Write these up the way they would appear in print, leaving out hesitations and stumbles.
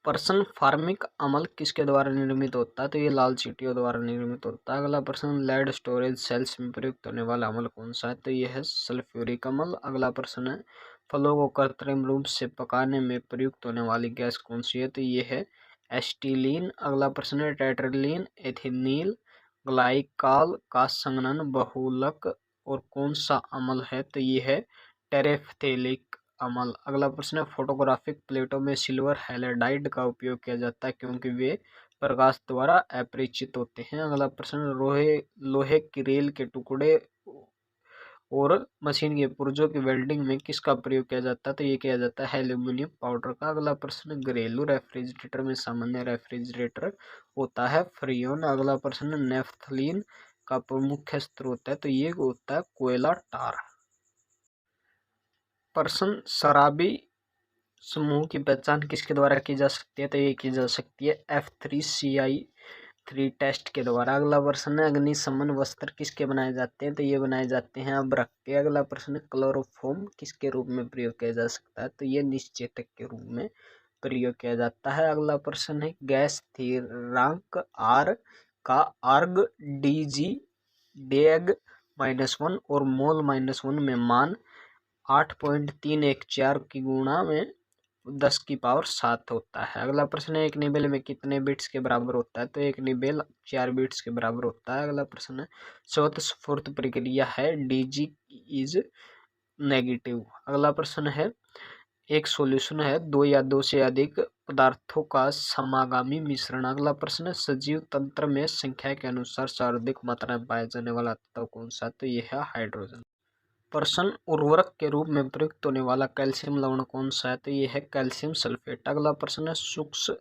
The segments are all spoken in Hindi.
प्रश्न फार्मिक अम्ल किसके द्वारा निर्मित होता है? तो ये लाल चींटियों द्वारा निर्मित होता है। अगला प्रश्न, लेड स्टोरेज सेल्स में प्रयुक्त होने वाला अम्ल कौन सा है? तो ये है सल्फ्यूरिक अम्ल। अगला प्रश्न है, फलों को कृत्रिम रूप से पकाने में प्रयुक्त होने वाली गैस कौन सी है? तो ये है एसिटिलीन। अगला प्रश्न है, टेट्रिलीन, एथिलीन ग्लाइकॉल का संघनन बहुलक और कौन सा अम्ल है? तो ये है टेरेफ्थेलिक अम्ल। अगला प्रश्न है, फोटोग्राफिक प्लेटों में सिल्वर हैलाइड का उपयोग किया जाता है क्योंकि वे प्रकाश द्वारा अपरिचित होते हैं। अगला प्रश्न, लोहे की रेल के टुकड़े और मशीन के पुर्जों की वेल्डिंग में किसका प्रयोग किया जाता है? तो ये किया जाता है एल्यूमिनियम पाउडर का। अगला प्रश्न, घरेलू रेफ्रिजरेटर में सामान्य रेफ्रिजरेटर होता है फ्रीऑन। अगला प्रश्न, नेफ्थलीन का मुख्य स्रोत है? तो ये होता है कोयला टार। प्रश्न, शराबी समूह की पहचान किसके द्वारा की जा सकती है? तो ये की जा सकती है F3CI3 टेस्ट के द्वारा। अगला प्रश्न है, अग्निशमन वस्त्र किसके बनाए जाते हैं? तो ये बनाए जाते हैं अभ्रक के। अगला प्रश्न, क्लोरोफॉर्म किसके रूप में प्रयोग किया जा सकता है? तो ये निश्चेतक के रूप में प्रयोग किया जाता है। अगला प्रश्न है, गैस स्थिरांक R का अर्ग DG डेग -1 और मोल -1 में मान 8.314 की गुणा में 10⁻7 होता है। अगला प्रश्न है, एक निबेल में कितने बिट्स के बराबर होता है? तो एक निबेल 4 बिट्स के बराबर होता है। अगला प्रश्न है, स्वतःस्फूर्त प्रक्रिया है DG इज नेगेटिव। अगला प्रश्न है, एक सॉल्यूशन है दो या दो से अधिक पदार्थों का समागामी मिश्रण। अगला प्रश्न है, सजीव तंत्र में संख्या के अनुसार सर्वाधिक मात्रा में पाया जाने वाला तत्व कौन सा? तो यह है हाइड्रोजन। प्रश्न, उर्वरक के रूप में प्रयुक्त होने वाला कैल्शियम लवण कौन सा है? तो ये है कैल्शियम सल्फेट। अगला प्रश्न है, सूक्ष्म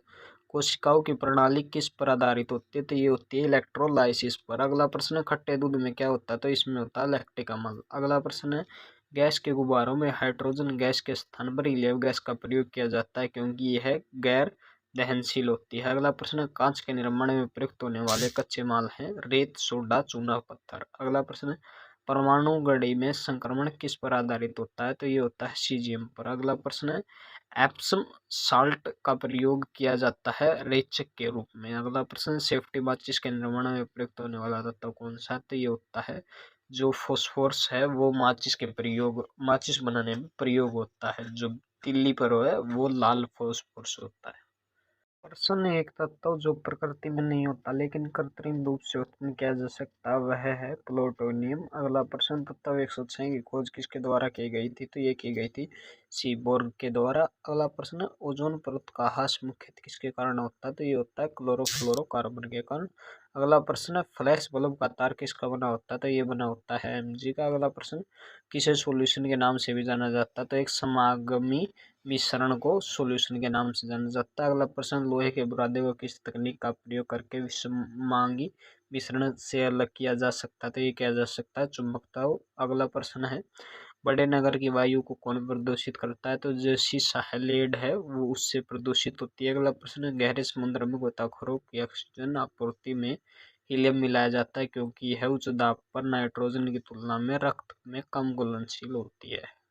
कोशिकाओं की प्रणाली किस पर आधारित होती है? तो ये होती है इलेक्ट्रोलाइसिस पर। अगला प्रश्न है, खट्टे दूध में क्या होता है? तो इसमें होता है लैक्टिक अम्ल। अगला प्रश्न है, गैस के गुब्बारों में हाइड्रोजन गैस के स्थान पर हीलियम गैस का प्रयोग किया जाता है क्योंकि यह गैर दहनशील होती है। अगला प्रश्न है, कांच के निर्माण में प्रयुक्त होने वाले कच्चे माल हैं रेत, सोडा, चूना, पत्थर। अगला प्रश्न है, परमाणु गढ़ी में संक्रमण किस पर आधारित होता है? तो ये होता है सीजियम पर। अगला प्रश्न है, एप्सम साल्ट का प्रयोग किया जाता है रेचक के रूप में। अगला प्रश्न, सेफ्टी माचिस के निर्माण में प्रयुक्त होने वाला तत्व कौन सा है? तो ये होता है जो फॉस्फोरस है, वो माचिस बनाने में प्रयोग होता है। जो तिल्ली पर है वो लाल फॉस्फोरस होता है। प्रश्न, एक तत्व जो प्रकृति में नहीं होता लेकिन कृत्रिम रूप से उत्पन्न किया जा सकता वह है प्लूटोनियम। अगला प्रश्न, तत्व 106 की खोज किसके द्वारा की गई थी? तो ये की गई थी सीबोर्ग के द्वारा। अगला प्रश्न, ओजोन परत का ह्रास मुख्यतः किसके कारण होता है? तो ये होता है क्लोरोफ्लोरोकार्बन के कारण। अगला प्रश्न, फ्लैश बल्ब का तार किसका बना होता है? तो ये बना होता है Mg का। अगला प्रश्न, किसे सॉल्यूशन के नाम से भी जाना जाता है? तो एक समागमी मिश्रण को सॉल्यूशन के नाम से जाना जाता है। अगला प्रश्न, लोहे के बुरादे को किस तकनीक का प्रयोग करके विषमांगी मिश्रण से अलग किया जा सकता है? तो ये किया जा सकता है चुंबकता। अगला प्रश्न है, बड़े नगर की वायु को कौन प्रदूषित करता है? तो जो शीशा है, लेड है, वो उससे प्रदूषित होती है। अगला प्रश्न, गहरे समुद्र में गोताखोरों की ऑक्सीजन आपूर्ति में हीलियम मिलाया जाता है क्योंकि यह उच्च दाब पर नाइट्रोजन की तुलना में रक्त में कम घुलनशील होती है।